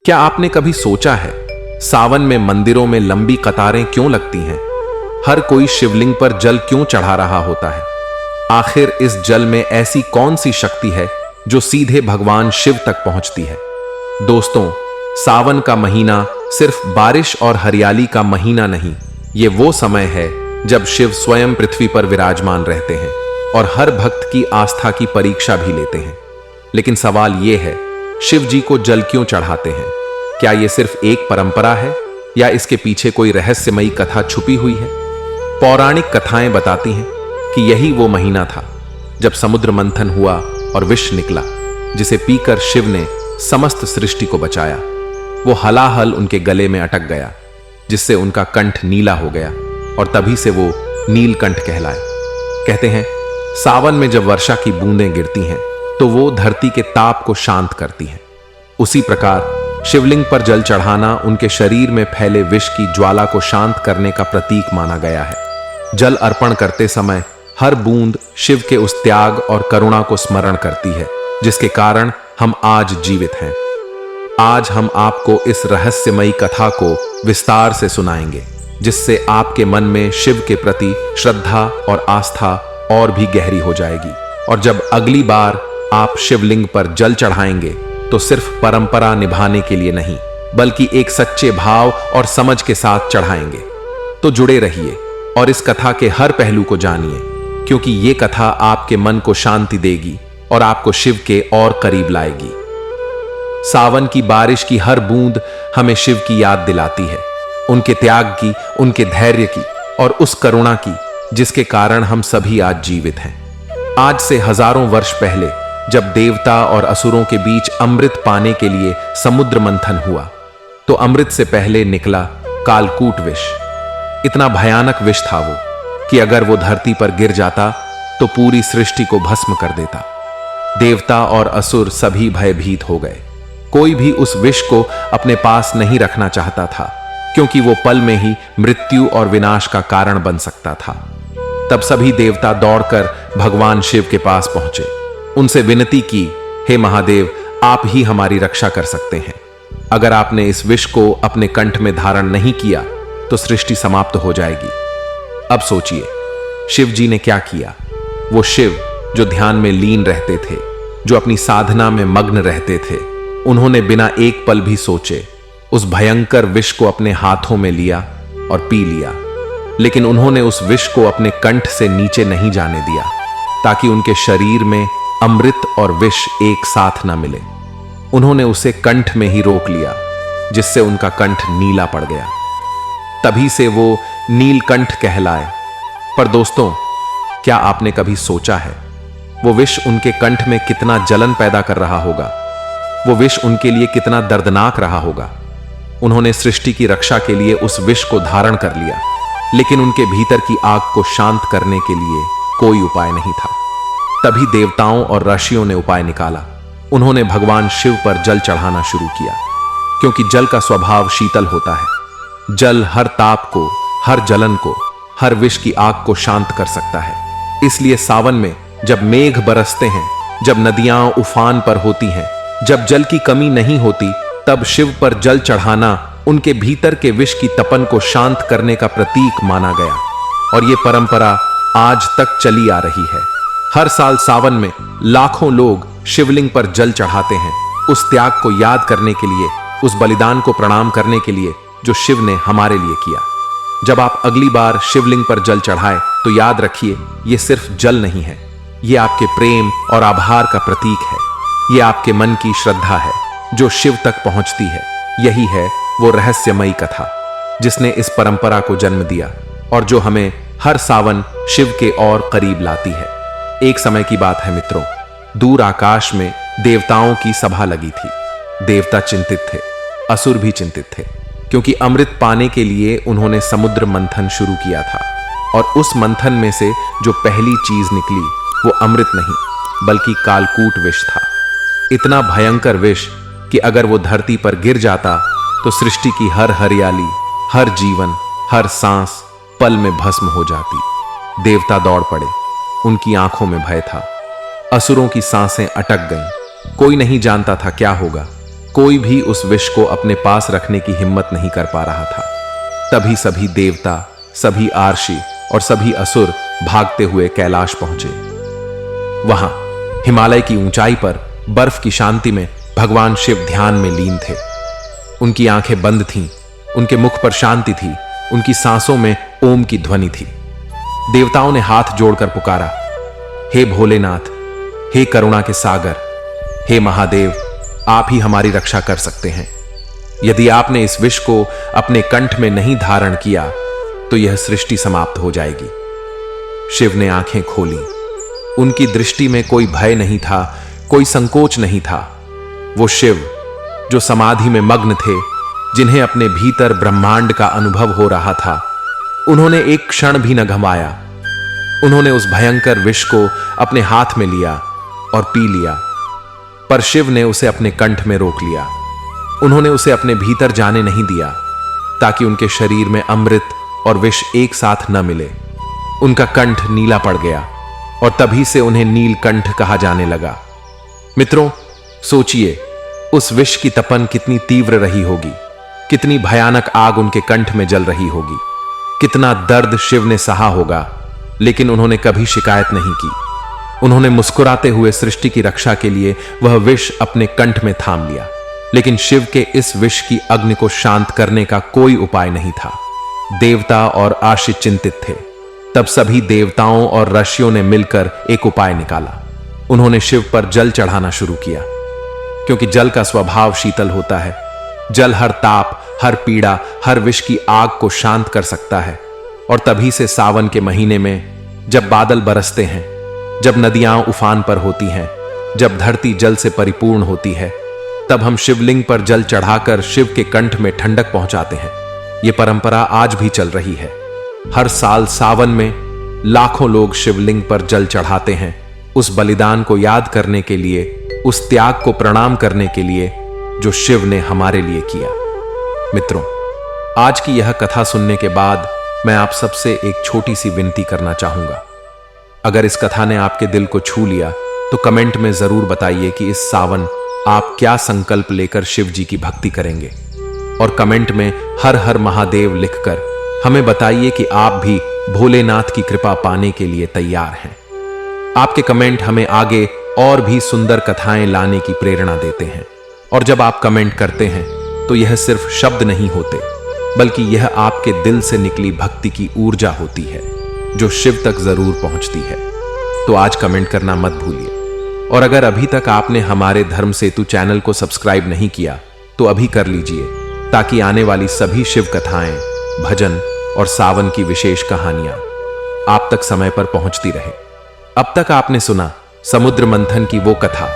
क्या आपने कभी सोचा है सावन में मंदिरों में लंबी कतारें क्यों लगती हैं? हर कोई शिवलिंग पर जल क्यों चढ़ा रहा होता है? आखिर इस जल में ऐसी कौन सी शक्ति है जो सीधे भगवान शिव तक पहुंचती है? दोस्तों, सावन का महीना सिर्फ बारिश और हरियाली का महीना नहीं, ये वो समय है जब शिव स्वयं पृथ्वी पर विराजमान रहते हैं और हर भक्त की आस्था की परीक्षा भी लेते हैं। लेकिन सवाल यह है, शिव जी को जल क्यों चढ़ाते हैं? क्या यह सिर्फ एक परंपरा है या इसके पीछे कोई रहस्यमयी कथा छुपी हुई है? पौराणिक कथाएं बताती हैं कि यही वो महीना था जब समुद्र मंथन हुआ और विष निकला, जिसे पीकर शिव ने समस्त सृष्टि को बचाया। वो हलाहल उनके गले में अटक गया, जिससे उनका कंठ नीला हो गया और तभी से वो नीलकंठ कहलाए। कहते हैं सावन में जब वर्षा की बूंदें गिरती हैं तो वो धरती के ताप को शांत करती हैं। उसी प्रकार शिवलिंग पर जल चढ़ाना उनके शरीर में फैले विष की ज्वाला को शांत करने का प्रतीक माना गया है। जल अर्पण करते समय हर बूंद शिव के उस त्याग और करुणा को स्मरण करती है, जिसके कारण हम आज जीवित हैं। आज हम आपको इस रहस्यमयी कथा को विस्तार से सुनाएंगे, जिससे आपके मन में शिव के प्रति श्रद्धा और आस्था और भी गहरी हो जाएगी। और जब अगली बार आप शिवलिंग पर जल चढ़ाएंगे तो सिर्फ परंपरा निभाने के लिए नहीं, बल्कि एक सच्चे भाव और समझ के साथ चढ़ाएंगे। तो जुड़े रहिए और इस कथा के हर पहलू को जानिए, क्योंकि ये कथा आपके मन को शांति देगी और आपको शिव के और करीब लाएगी। सावन की बारिश की हर बूंद हमें शिव की याद दिलाती है, उनके त्याग की, उनके धैर्य की और उस करुणा की जिसके कारण हम सभी आज जीवित हैं। आज से हजारों वर्ष पहले जब देवता और असुरों के बीच अमृत पाने के लिए समुद्र मंथन हुआ, तो अमृत से पहले निकला कालकूट विष। इतना भयानक विष था वो कि अगर वो धरती पर गिर जाता तो पूरी सृष्टि को भस्म कर देता। देवता और असुर सभी भयभीत हो गए। कोई भी उस विष को अपने पास नहीं रखना चाहता था, क्योंकि वो पल में ही मृत्यु और विनाश का कारण बन सकता था। तब सभी देवता दौड़कर भगवान शिव के पास पहुंचे, उनसे विनती की, हे महादेव, आप ही हमारी रक्षा कर सकते हैं। अगर आपने इस विष को अपने कंठ में धारण नहीं किया तो सृष्टि समाप्त हो जाएगी। अब सोचिए, शिव जी ने क्या किया। वो शिव जो ध्यान में लीन रहते थे, जो अपनी साधना में मग्न रहते थे, उन्होंने बिना एक पल भी सोचे उस भयंकर विष को अपने हाथों में लिया और पी लिया। लेकिन उन्होंने उस विष को अपने कंठ से नीचे नहीं जाने दिया, ताकि उनके शरीर में अमृत और विष एक साथ न मिले। उन्होंने उसे कंठ में ही रोक लिया, जिससे उनका कंठ नीला पड़ गया। तभी से वो नीलकंठ कहलाए। पर दोस्तों, क्या आपने कभी सोचा है वो विष उनके कंठ में कितना जलन पैदा कर रहा होगा? वो विष उनके लिए कितना दर्दनाक रहा होगा? उन्होंने सृष्टि की रक्षा के लिए उस विष को धारण कर लिया, लेकिन उनके भीतर की आग को शांत करने के लिए कोई उपाय नहीं था। तभी देवताओं और ऋषियों ने उपाय निकाला। उन्होंने भगवान शिव पर जल चढ़ाना शुरू किया, क्योंकि जल का स्वभाव शीतल होता है। जल हर ताप को, हर जलन को, हर विष की आग को शांत कर सकता है। इसलिए सावन में जब मेघ बरसते हैं, जब नदियां उफान पर होती हैं, जब जल की कमी नहीं होती, तब शिव पर जल चढ़ाना उनके भीतर के विष की तपन को शांत करने का प्रतीक माना गया। और ये परंपरा आज तक चली आ रही है। हर साल सावन में लाखों लोग शिवलिंग पर जल चढ़ाते हैं, उस त्याग को याद करने के लिए, उस बलिदान को प्रणाम करने के लिए जो शिव ने हमारे लिए किया। जब आप अगली बार शिवलिंग पर जल चढ़ाएं तो याद रखिए, ये सिर्फ जल नहीं है, ये आपके प्रेम और आभार का प्रतीक है। ये आपके मन की श्रद्धा है जो शिव तक पहुंचती है। यही है वो रहस्यमयी कथा जिसने इस परंपरा को जन्म दिया और जो हमें हर सावन शिव के और करीब लाती है। एक समय की बात है मित्रों, दूर आकाश में देवताओं की सभा लगी थी। देवता चिंतित थे, असुर भी चिंतित थे, क्योंकि अमृत पाने के लिए उन्होंने समुद्र मंथन शुरू किया था। और उस मंथन में से जो पहली चीज निकली वो अमृत नहीं, बल्कि कालकूट विष था। इतना भयंकर विष कि अगर वो धरती पर गिर जाता तो सृष्टि की हर हरियाली, हर जीवन, हर सांस पल में भस्म हो जाती। देवता दौड़ पड़े, उनकी आंखों में भय था। असुरों की सांसें अटक गईं। कोई नहीं जानता था क्या होगा, कोई भी उस विष को अपने पास रखने की हिम्मत नहीं कर पा रहा था। तभी सभी देवता, सभी आर्षि और सभी असुर भागते हुए कैलाश पहुंचे। वहां हिमालय की ऊंचाई पर बर्फ की शांति में भगवान शिव ध्यान में लीन थे। उनकी आंखें बंद थीं, उनके मुख पर शांति थी, उनकी सांसों में ओम की ध्वनि थी। देवताओं ने हाथ जोड़कर पुकारा, हे भोलेनाथ, हे करुणा के सागर, हे महादेव, आप ही हमारी रक्षा कर सकते हैं। यदि आपने इस विष को अपने कंठ में नहीं धारण किया तो यह सृष्टि समाप्त हो जाएगी। शिव ने आंखें खोली। उनकी दृष्टि में कोई भय नहीं था, कोई संकोच नहीं था। वो शिव जो समाधि में मग्न थे, जिन्हें अपने भीतर ब्रह्मांड का अनुभव हो रहा था, उन्होंने एक क्षण भी न गंवाया। उन्होंने उस भयंकर विष को अपने हाथ में लिया और पी लिया, पर शिव ने उसे अपने कंठ में रोक लिया। उन्होंने उसे अपने भीतर जाने नहीं दिया ताकि उनके शरीर में अमृत और विष एक साथ न मिले। उनका कंठ नीला पड़ गया और तभी से उन्हें नीलकंठ कहा जाने लगा। मित्रों, सोचिए उस विष की तपन कितनी तीव्र रही होगी, कितनी भयानक आग उनके कंठ में जल रही होगी, कितना दर्द शिव ने सहा होगा, लेकिन उन्होंने कभी शिकायत नहीं की। उन्होंने मुस्कुराते हुए सृष्टि की रक्षा के लिए वह विष अपने कंठ में थाम लिया। लेकिन शिव के इस विष की अग्नि को शांत करने का कोई उपाय नहीं था। देवता और आर्षि चिंतित थे। तब सभी देवताओं और ऋषियों ने मिलकर एक उपाय निकाला। उन्होंने शिव पर जल चढ़ाना शुरू किया, क्योंकि जल का स्वभाव शीतल होता है। जल हर ताप, हर पीड़ा, हर विष की आग को शांत कर सकता है। और तभी से सावन के महीने में जब बादल बरसते हैं, जब नदियां उफान पर होती हैं, जब धरती जल से परिपूर्ण होती है, तब हम शिवलिंग पर जल चढ़ाकर शिव के कंठ में ठंडक पहुंचाते हैं। यह परंपरा आज भी चल रही है। हर साल सावन में लाखों लोग शिवलिंग पर जल चढ़ाते हैं, उस बलिदान को याद करने के लिए, उस त्याग को प्रणाम करने के लिए जो शिव ने हमारे लिए किया। मित्रों, आज की यह कथा सुनने के बाद मैं आप सबसे एक छोटी सी विनती करना चाहूंगा। अगर इस कथा ने आपके दिल को छू लिया तो कमेंट में जरूर बताइए कि इस सावन आप क्या संकल्प लेकर शिव जी की भक्ति करेंगे। और कमेंट में हर हर महादेव लिखकर हमें बताइए कि आप भी भोलेनाथ की कृपा पाने के लिए तैयार हैं। आपके कमेंट हमें आगे और भी सुंदर कथाएं लाने की प्रेरणा देते हैं। और जब आप कमेंट करते हैं तो यह सिर्फ शब्द नहीं होते, बल्कि यह आपके दिल से निकली भक्ति की ऊर्जा होती है जो शिव तक जरूर पहुंचती है। तो आज कमेंट करना मत भूलिए। और अगर अभी तक आपने हमारे धर्म सेतु चैनल को सब्सक्राइब नहीं किया तो अभी कर लीजिए, ताकि आने वाली सभी शिव कथाएं, भजन और सावन की विशेष कहानियां आप तक समय पर पहुंचती रहे। अब तक आपने सुना समुद्र मंथन की वो कथा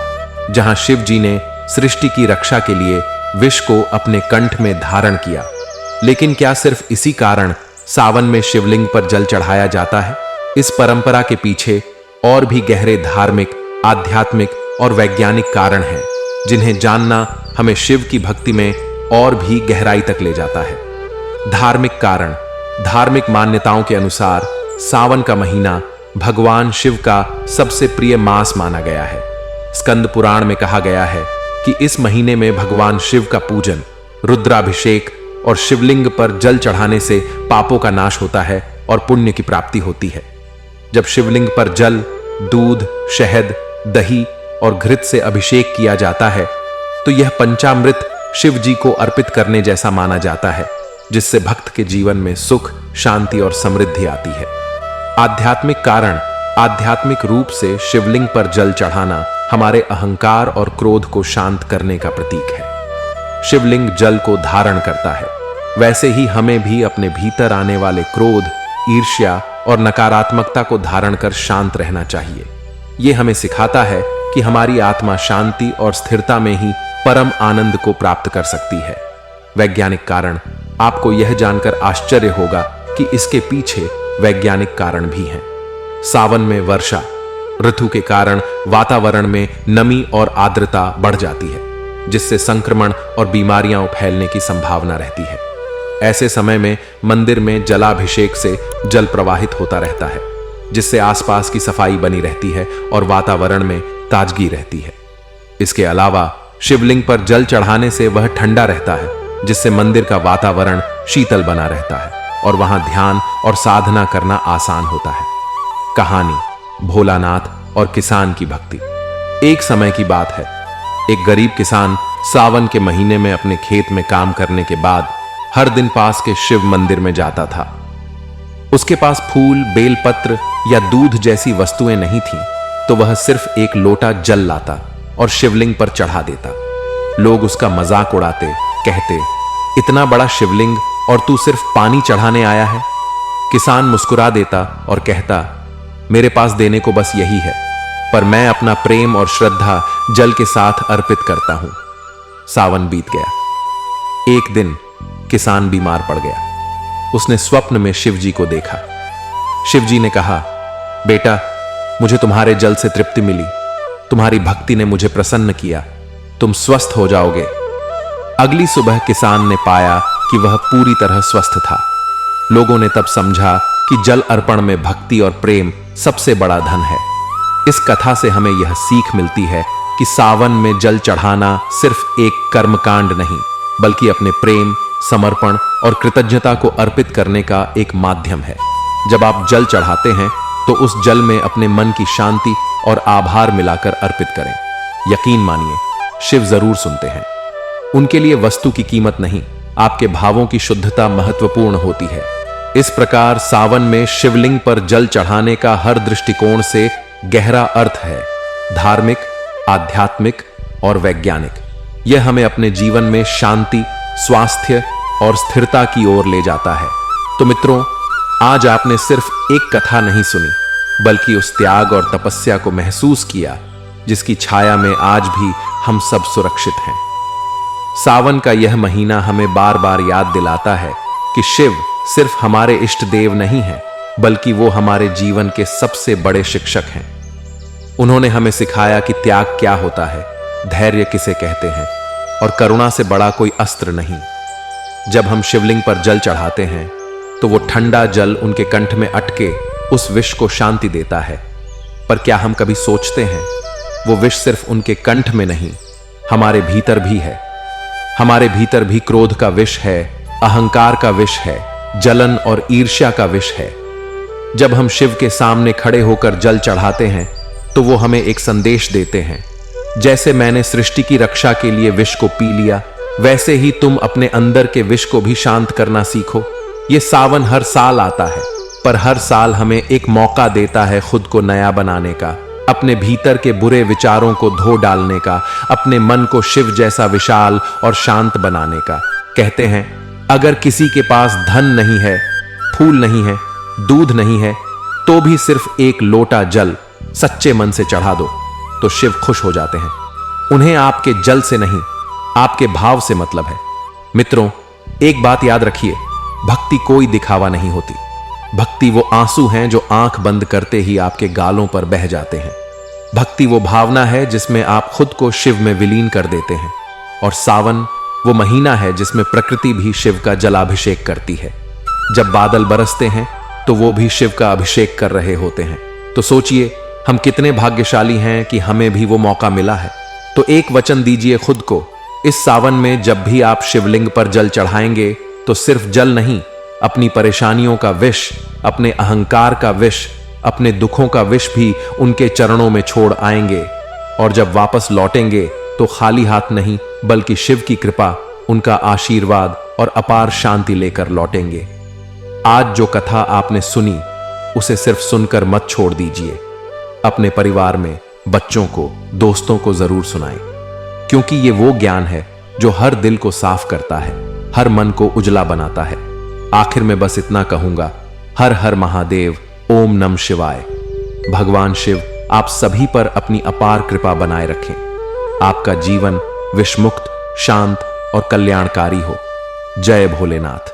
जहां शिव जी ने सृष्टि की रक्षा के लिए विष को अपने कंठ में धारण किया। लेकिन क्या सिर्फ इसी कारण सावन में शिवलिंग पर जल चढ़ाया जाता है? इस परंपरा के पीछे और भी गहरे धार्मिक, आध्यात्मिक और वैज्ञानिक कारण हैं, जिन्हें जानना हमें शिव की भक्ति में और भी गहराई तक ले जाता है। धार्मिक कारण, धार्मिक मान्यताओं के अनुसार सावन का महीना भगवान शिव का सबसे प्रिय मास माना गया है। स्कंद पुराण में कहा गया है कि इस महीने में भगवान शिव का पूजन, रुद्राभिषेक और शिवलिंग पर जल चढ़ाने से पापों का नाश होता है और पुण्य की प्राप्ति होती है। जब शिवलिंग पर जल, दूध, शहद, दही और घृत से अभिषेक किया जाता है तो यह पंचामृत शिव जी को अर्पित करने जैसा माना जाता है, जिससे भक्त के जीवन में सुख, शांति और समृद्धि आती है। आध्यात्मिक कारण, आध्यात्मिक रूप से शिवलिंग पर जल चढ़ाना हमारे अहंकार और क्रोध को शांत करने का प्रतीक है। शिवलिंग जल को धारण करता है, वैसे ही हमें भी अपने भीतर आने वाले क्रोध, ईर्ष्या और नकारात्मकता को धारण कर शांत रहना चाहिए। यह हमें सिखाता है कि हमारी आत्मा शांति और स्थिरता में ही परम आनंद को प्राप्त कर सकती है। वैज्ञानिक कारण, आपको यह जानकर आश्चर्य होगा कि इसके पीछे वैज्ञानिक कारण भी हैं। सावन में वर्षा ऋतु के कारण वातावरण में नमी और आर्द्रता बढ़ जाती है, जिससे संक्रमण और बीमारियां फैलने की संभावना रहती है। ऐसे समय में मंदिर में जलाभिषेक से जल प्रवाहित होता रहता है, जिससे आसपास की सफाई बनी रहती है और वातावरण में ताजगी रहती है। इसके अलावा शिवलिंग पर जल चढ़ाने से वह ठंडा रहता है, जिससे मंदिर का वातावरण शीतल बना रहता है और वहां ध्यान और साधना करना आसान होता है। कहानी, भोलानाथ और किसान की भक्ति। एक समय की बात है, एक गरीब किसान सावन के महीने में अपने खेत में काम करने के बाद हर दिन पास के शिव मंदिर में जाता था। उसके पास फूल, बेलपत्र या दूध जैसी वस्तुएं नहीं थीं, तो वह सिर्फ एक लोटा जल लाता और शिवलिंग पर चढ़ा देता। लोग उसका मजाक उड़ाते, कहते, इतना बड़ा शिवलिंग और तू सिर्फ पानी चढ़ाने आया है। किसान मुस्कुरा देता और कहता, मेरे पास देने को बस यही है, पर मैं अपना प्रेम और श्रद्धा जल के साथ अर्पित करता हूं। सावन बीत गया। एक दिन किसान बीमार पड़ गया। उसने स्वप्न में शिवजी को देखा। शिवजी ने कहा, बेटा, मुझे तुम्हारे जल से तृप्ति मिली, तुम्हारी भक्ति ने मुझे प्रसन्न किया, तुम स्वस्थ हो जाओगे। अगली सुबह किसान ने पाया कि वह पूरी तरह स्वस्थ था। लोगों ने तब समझा कि जल अर्पण में भक्ति और प्रेम सबसे बड़ा धन है। इस कथा से हमें यह सीख मिलती है कि सावन में जल चढ़ाना सिर्फ एक कर्मकांड नहीं, बल्कि अपने प्रेम, समर्पण और कृतज्ञता को अर्पित करने का एक माध्यम है। जब आप जल चढ़ाते हैं तो उस जल में अपने मन की शांति और आभार मिलाकर अर्पित करें। यकीन मानिए, शिव जरूर सुनते हैं। उनके लिए वस्तु की कीमत नहीं, आपके भावों की शुद्धता महत्वपूर्ण होती है। इस प्रकार सावन में शिवलिंग पर जल चढ़ाने का हर दृष्टिकोण से गहरा अर्थ है, धार्मिक, आध्यात्मिक और वैज्ञानिक। यह हमें अपने जीवन में शांति, स्वास्थ्य और स्थिरता की ओर ले जाता है। तो मित्रों, आज आपने सिर्फ एक कथा नहीं सुनी, बल्कि उस त्याग और तपस्या को महसूस किया जिसकी छाया में आज भी हम सब सुरक्षित हैं। सावन का यह महीना हमें बार बार याद दिलाता है कि शिव सिर्फ हमारे इष्ट देव नहीं हैं, बल्कि वो हमारे जीवन के सबसे बड़े शिक्षक हैं। उन्होंने हमें सिखाया कि त्याग क्या होता है, धैर्य किसे कहते हैं और करुणा से बड़ा कोई अस्त्र नहीं। जब हम शिवलिंग पर जल चढ़ाते हैं तो वो ठंडा जल उनके कंठ में अटके उस विष को शांति देता है। पर क्या हम कभी सोचते हैं, वो विष सिर्फ उनके कंठ में नहीं, हमारे भीतर भी है। हमारे भीतर भी क्रोध का विष है, अहंकार का विष है, जलन और ईर्ष्या का विष है। जब हम शिव के सामने खड़े होकर जल चढ़ाते हैं तो वो हमें एक संदेश देते हैं, जैसे मैंने सृष्टि की रक्षा के लिए विष को पी लिया, वैसे ही तुम अपने अंदर के विष को भी शांत करना सीखो। ये सावन हर साल आता है, पर हर साल हमें एक मौका देता है खुद को नया बनाने का, अपने भीतर के बुरे विचारों को धो डालने का, अपने मन को शिव जैसा विशाल और शांत बनाने का। कहते हैं, अगर किसी के पास धन नहीं है, फूल नहीं है, दूध नहीं है, तो भी सिर्फ एक लोटा जल सच्चे मन से चढ़ा दो तो शिव खुश हो जाते हैं। उन्हें आपके जल से नहीं, आपके भाव से मतलब है। मित्रों, एक बात याद रखिए, भक्ति कोई दिखावा नहीं होती। भक्ति वो आंसू हैं जो आंख बंद करते ही आपके गालों पर बह जाते हैं। भक्ति वो भावना है जिसमें आप खुद को शिव में विलीन कर देते हैं। और सावन वो महीना है जिसमें प्रकृति भी शिव का जलाभिषेक करती है। जब बादल बरसते हैं तो वो भी शिव का अभिषेक कर रहे होते हैं। तो सोचिए, हम कितने भाग्यशाली हैं कि हमें भी वो मौका मिला है। तो एक वचन दीजिए खुद को, इस सावन में जब भी आप शिवलिंग पर जल चढ़ाएंगे तो सिर्फ जल नहीं, अपनी परेशानियों का विष, अपने अहंकार का विष, अपने दुखों का विष भी उनके चरणों में छोड़ आएंगे। और जब वापस लौटेंगे तो खाली हाथ नहीं, बल्कि शिव की कृपा, उनका आशीर्वाद और अपार शांति लेकर लौटेंगे। आज जो कथा आपने सुनी, उसे सिर्फ सुनकर मत छोड़ दीजिए। अपने परिवार में बच्चों को, दोस्तों को जरूर सुनाएं, क्योंकि ये वो ज्ञान है जो हर दिल को साफ करता है, हर मन को उजला बनाता है। आखिर में बस इतना कहूंगा, हर हर महादेव, ओम नमः शिवाय। भगवान शिव आप सभी पर अपनी अपार कृपा बनाए रखें। आपका जीवन विषमुक्त, शांत और कल्याणकारी हो। जय भोलेनाथ।